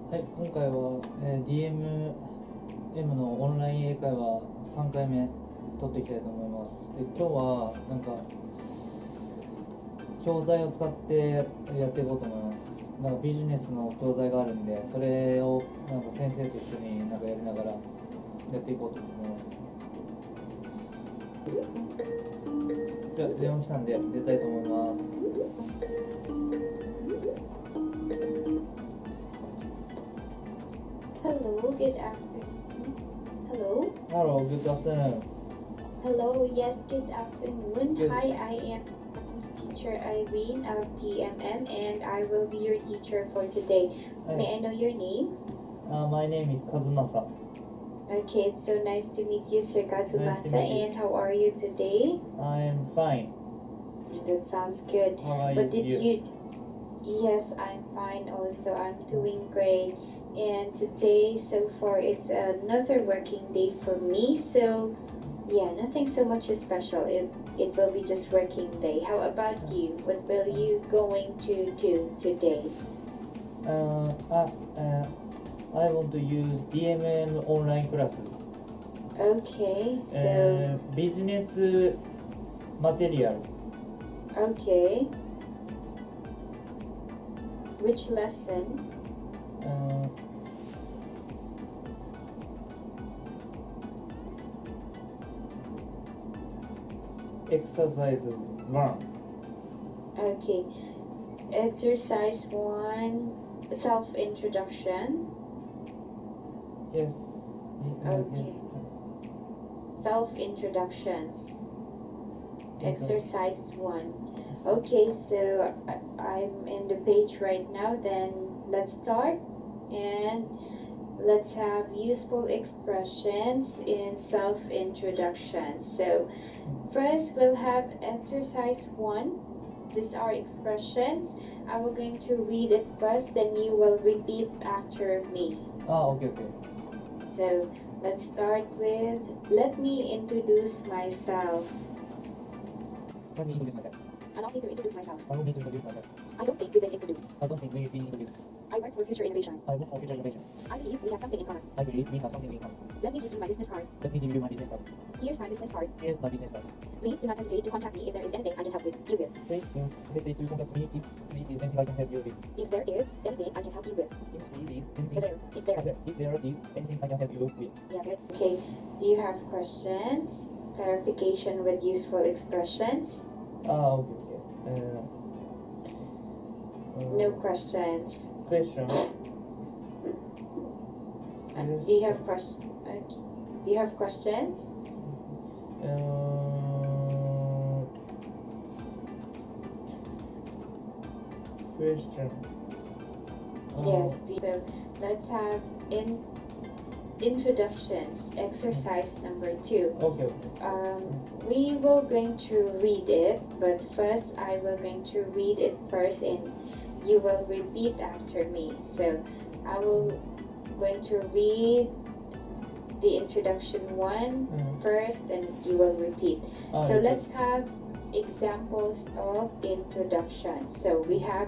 はい、今回は、DMM のオンライン英会話3回目撮っていきたいと思います。で、今日は教材を使ってやっていこうと思います。ビジネスの教材があるんで、それを先生と一緒にやりながらやっていこうと思います。じゃあ電話来たんで出たいと思います。Hello, good afternoon. Hello? Hello, good afternoon. Hello, yes, good afternoon. Good. Hi, I am teacher Irene of PMM and I will be your teacher for today. May I know your name? My name is Kazumasa. Okay, it's so nice to meet you, Sir Nice to Kazumasa. meet you. And how are you today? I am fine. That sounds good. How are But you? Yes, I'm fine also. I'm doing great. And today, so far, it's another working day for me. So, yeah, nothing so much special. It will be just working day. How about you? What will you going to do today? I want to use DMM online classes. Okay, so, Business materials. okay. Which lesson? Exercise 1. Okay. Exercise 1, self-introduction. Yes. Okay. Self-introductions. Exercise 1. Okay, so I'm in the page right now. Then let's start and let's have useful expressions in self-introduction. So first we'll have exercise 1. These are expressions. I will going to read it first, then you will repeat after me. Okay. So let's start with, let me introduce myself. Let me introduce myself. I don't need to introduce myself. I don't need to introduce myself. I don't think we've been introduced. I don't think we've been introduced. I work for future innovation. I work for future innovation. I believe we have something in common. I believe we have something in common. Let me give you my business card. Let me give you my business card. Here's my business card. Here's my business card. Please do not hesitate to contact me if there is anything I can help with. You will. Please don't hesitate to contact me if there is anything I can help you with. If there is anything I can help you with. If there is anything, If there is anything I can help you with. Yeah, good. Okay. Do you have questions? Clarification with useful expressions? Okay. No questions. Question. Do you have questions? Do you have questions? Question. Yes. So let's have introductions. Exercise number 2. Okay. We will going to read it, but first I will going to read it first and you will repeat after me. So I will going to read the introduction 1 first, then you will repeat. So let's have examples of introduction. So we have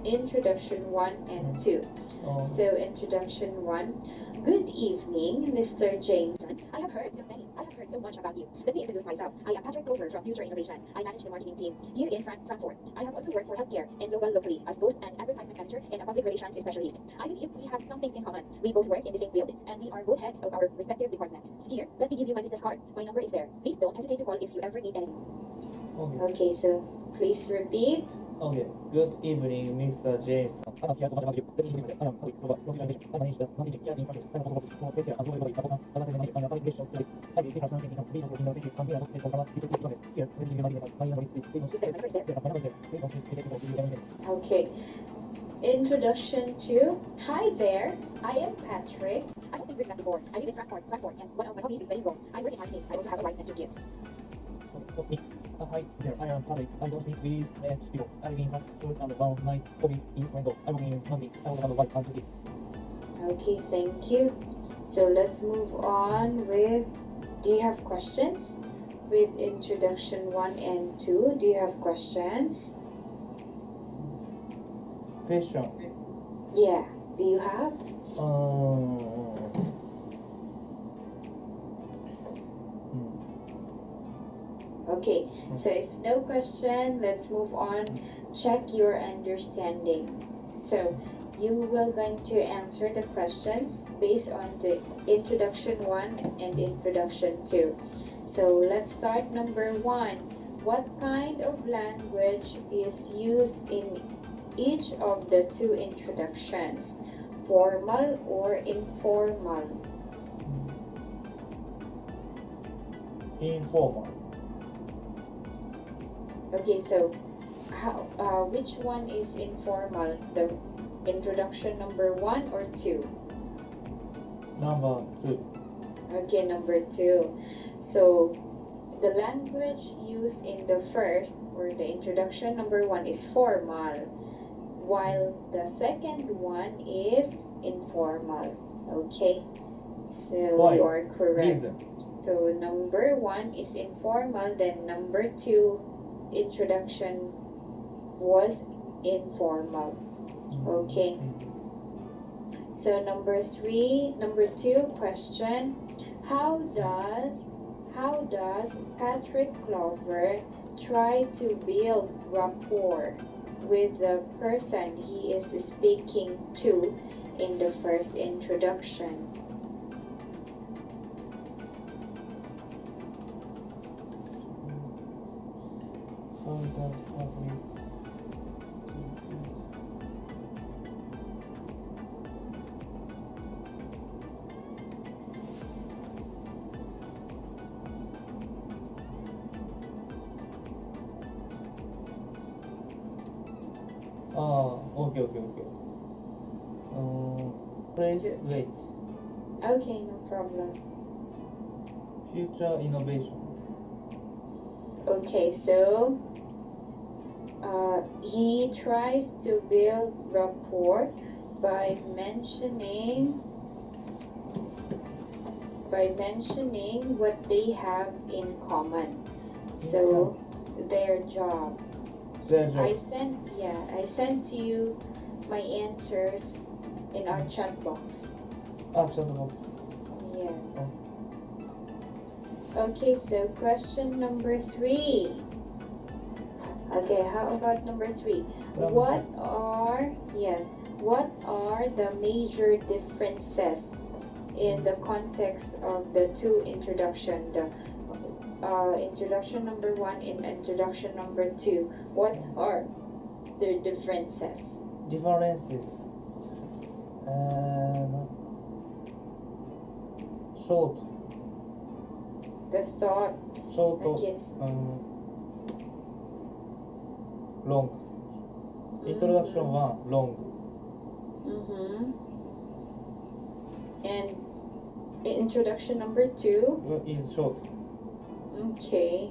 introduction 1 and 2. So introduction 1. Good evening, Mr. Jameson. I have heard so much about you. Let me introduce myself. I am Patrick Clover from Future Innovation. I manage the marketing team here in Frankfurt. I have also worked for healthcare and locally as both an advertisement manager and a public relations specialist. I believe we have some things in common. We both work in the same field and we are both heads of our respective departments. Here, let me give you my business card. My number is there. Please don't hesitate to call if you ever need anything. Okay, so please repeat. Okay. Good evening, Mr. James. I have heard so much about you. Let me introduce myself. I am Patrick Clover from Future Innovation. I manage the marketing team here in Frankfurt. I am also working for healthcare and locally as both an advertisement manager and a public relations specialist. I believe we have some things in common. We both work in the same field and we are both heads of our respective departments. Here, let me give you my business card. My number is this. Please don't hesitate to call. My number is there. Please don't hesitate to call if you ever need anything. Okay. Introduction 2. Hi there, I am Patrick. I don't think we've met before. I live in Frankfurt, and one of my hobbies is playing golf. I work in marketing. I also have a wife and 2 kids. Me. Hi there, I am Patrick. I don't think we've met before. I live in Frankfurt and one of my hobbies is playing golf. I work in marketing. I also have a wife and 2 kids. Okay, thank you. So let's move on with, do you have questions? With introduction 1 and 2, do you have questions? Question. Yeah. Do you have? Okay, so if no question, let's move on. Check your understanding. So you will going to answer the questions based on the introduction 1 and introduction 2. So let's start number 1. What kind of language is used in each of the 2 introductions? Formal or informal? Informal. Okay, so which one is informal? The introduction number 1 or 2? Number 2. Okay, number 2. So the language used in the first or the introduction number 1 is formal, while the second one is informal. Okay, so Why? you are correct. Reason. So number 1 is informal, then number 2 introduction was informal. Okay, so number 2 question, how does Patrick Clover try to build rapport with the person he is speaking to in the first introduction? How does Patrick okay. Please wait. Okay, no problem. Future innovation. Okay, so he tries to build rapport by mentioning what they have in common. So their job. I sent to you my answers in our chat box. Chat box. Yes. Okay, so question number 3. Okay, how about number 3? What are the major differences in the context of the 2 introduction, the introduction number 1 and introduction number 2? What are the differences? Short. The thought. Short. Yes. Long. Introduction 1 long. And introduction number 2 is short. Okay.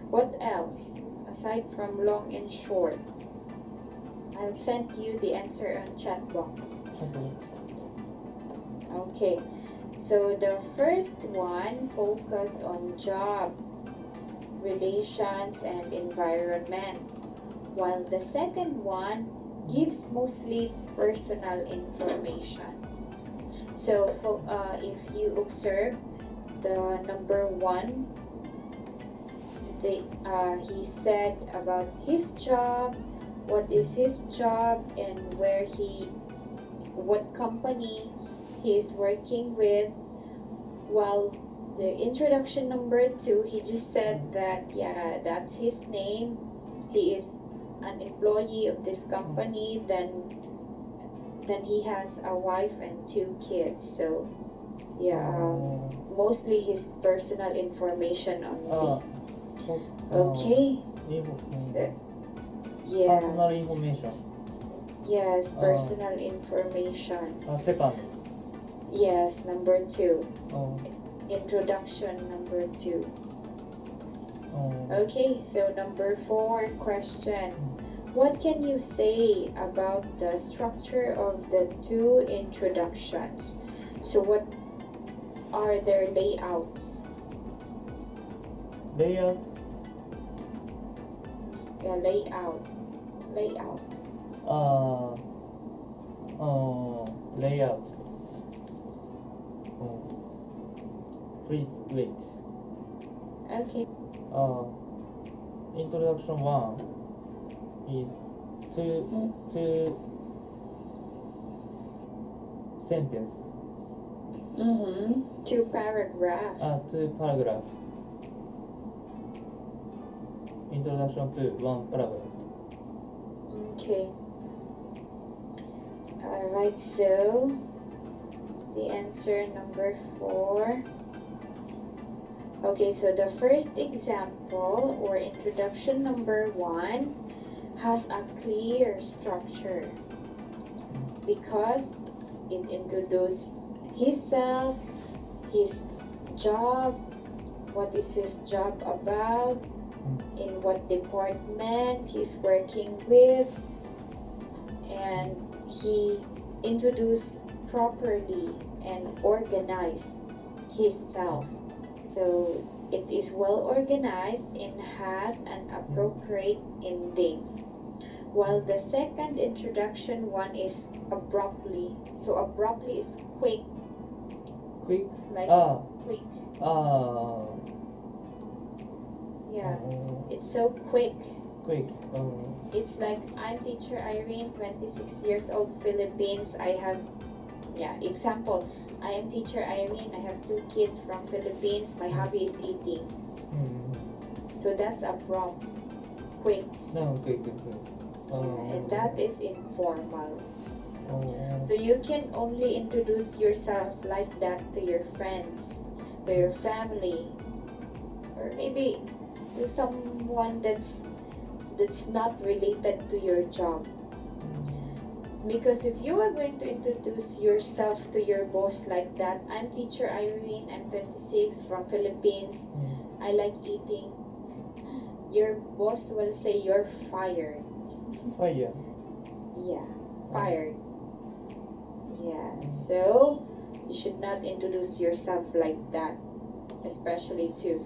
What else aside from long and short? I'll send you the answer on chat box. Okay. So the first one focus on job, relations, and environment, while the second one gives mostly personal information. So if you observe the number 1, he said about his job, what is his job, and what company he is working with, while the introduction number 2, he just said that that's his name, he is an employee of this company, then he has a wife and 2 kids. So mostly his personal information only. Okay. So yes. Personal information. Yes, personal information. Second. Yes, number 2. Introduction number 2. Okay, so number 4 question. What can you say about the structure of the 2 introductions? So what are their layouts? Layout? Yeah, layouts. layout. Please wait. Okay. Introduction 1 is two sentence. 2 paragraph. 2 paragraph. Introduction to 1 paragraph. Okay. Alright, so the answer number 4. Okay, so the first example or introduction number 1 has a clear structure because it introduces himself, his job, what is his job about, in what department he's working with, and he introduced properly and organized himself. So it is well organized and has an appropriate ending. While the second introduction one is abruptly. So abruptly is quick. Quick? Like quick. Yeah. It's so quick. Quick. It's like, I'm teacher Irene, 26 years old, Philippines. Example. I am teacher Irene. I have 2 kids from Philippines. My hobby is eating. So that's abrupt, quick. No, quick. And that is informal. So you can only introduce yourself like that to your friends, to your family, or maybe to someone that's not related to your job. Because if you are going to introduce yourself to your boss like that, I'm teacher Irene, I'm 26 from Philippines, I like eating, your boss will say you're fired. Fire. Yeah, fired. Yeah, so you should not introduce yourself like that, especially to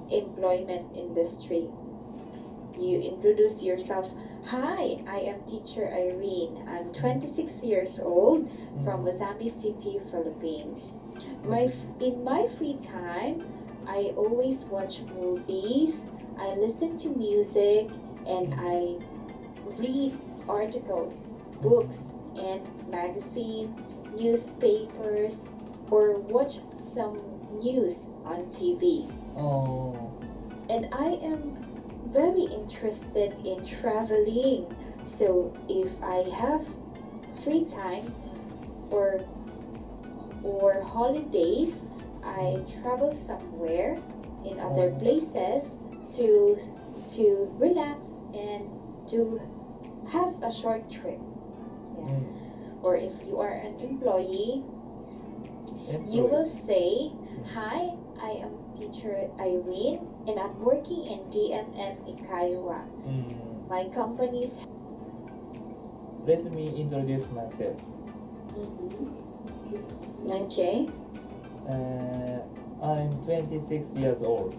employment industry. You introduce yourself, hi, I am teacher Irene. I'm 26 years old from Mazami City, Philippines. In my free time, I always watch movies, I listen to music, and I read articles, books, and magazines, newspapers, or watch some news on TV. And I am very interested in traveling. So if I have free time or holidays, I travel somewhere in other places to relax and to have a short trip. Yeah. Or if you are an employee, you will say, hi, I am teacher Irene and I'm working in DMM Ikaiwa. My company's... Let me introduce myself. Okay. I'm 26 years old.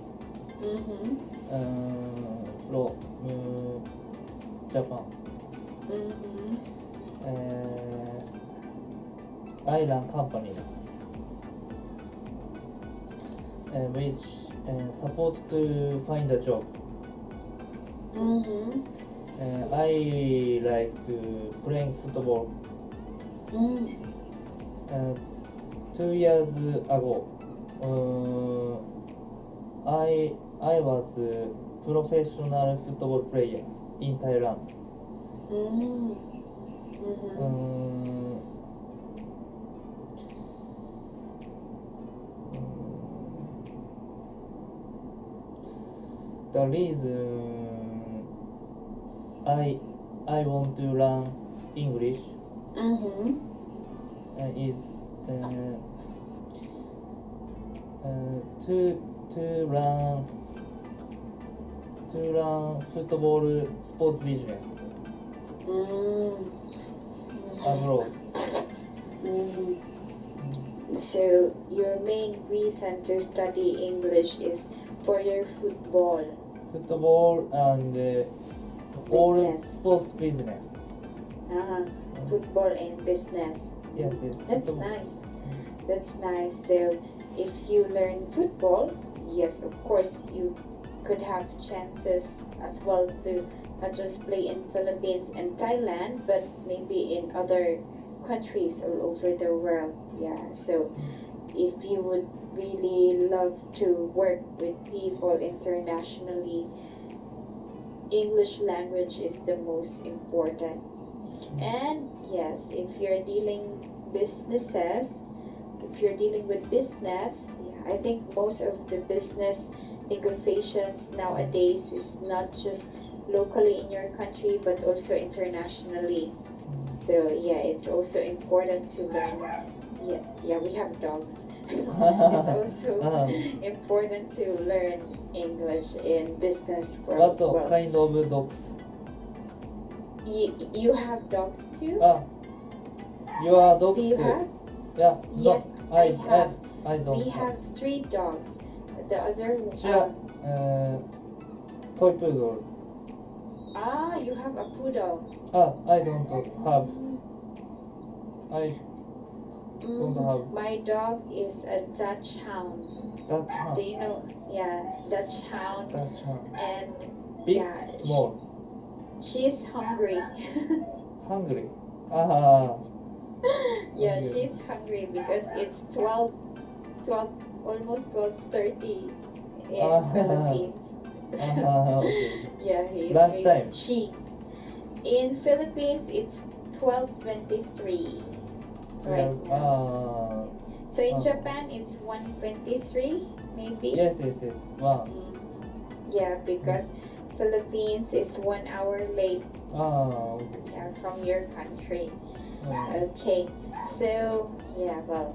From Japan. I run company which support to find a job. I like playing football. 2 years ago, I was a professional football player in Thailand. The reason I want to learn English is to learn football sports business abroad. So your main reason to study English is for your football and all sports business. football and business. Yes. That's nice. That's nice. So if you learn football, yes, of course, you could have chances as well to not just play in Philippines and Thailand, but maybe in other countries all over the world. Yeah, so if you would really love to work with people internationally, English language is the most important. And yes, if you're dealing with business, yeah, I think most of the business negotiations nowadays is not just locally in your country but also internationally. So yeah, it's also important to learn. Yeah, we have dogs. It's also important to learn English in business world. What kind of dogs? You have dogs too? Your dogs? Do you have? Yeah. Yes, no, I have. I don't. We have 3 dogs. The other toy poodle. You have a poodle. I don't have. I don't have. My dog is a Dutch hound. Dutch hound. Do you know? Yeah, Dutch hound. Dutch hound. And Big, yeah, small. She's hungry. Hungry. Yeah, hungry. she's hungry because it's 12, almost 12:30 in Philippines. Okay. Yeah, he's Lunchtime. In Philippines, it's 12:23 right now. So in Japan, it's 1:23 maybe. Yes. Wow. Yeah, because Philippines is 1 hour late. Okay. Yeah, from your country. Okay, so yeah, well,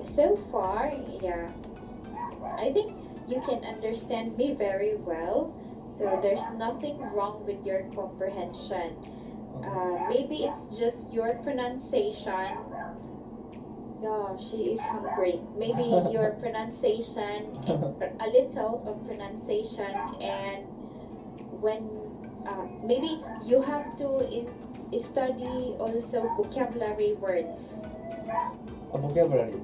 so far, yeah, I think you can understand me very well. So there's nothing wrong with your comprehension. Maybe it's just your pronunciation. Yeah, she is hungry. Maybe your pronunciation, a little of pronunciation, and when maybe you have to study also vocabulary words. A vocabulary.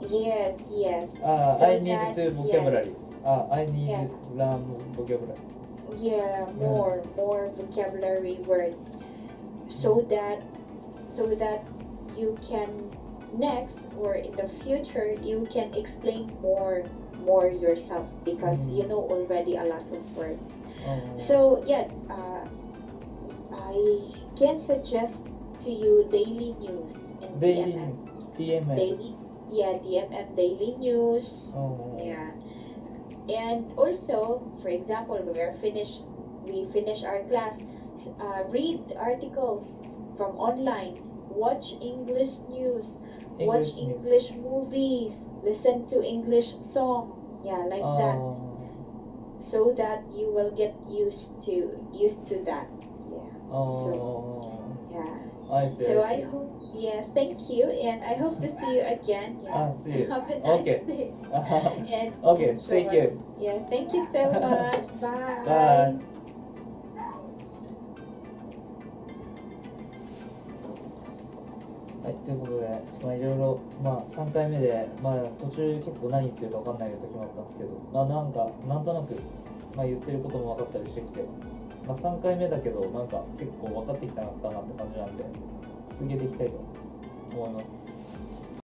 Yes. So I need to vocabulary. Yeah. I need to learn vocabulary. Yeah, more vocabulary words, so that you can next or in the future you can explain more yourself because you know already a lot of words. So yeah, I can suggest to you daily news in Daily DMM. news. DMM. DMM daily news. Yeah. And also, for example, we finish our class, read articles from online, watch English news, watch English movies, listen to English song, like that, so that you will get used to that. I see. So I hope, yes, thank you, and I hope to see you again. See you. Have a nice day. And Okay, thank you. Yeah, thank you so much. Bye. Bye. はい、ということで、いろいろ、3回目で、途中結構何言ってるか分かんない時もあったんですけど、なんとなく、言ってることも分かったりしてきて、3回目だけど、結構分かってきたのかなって感じなんで、続けていきたいと思います。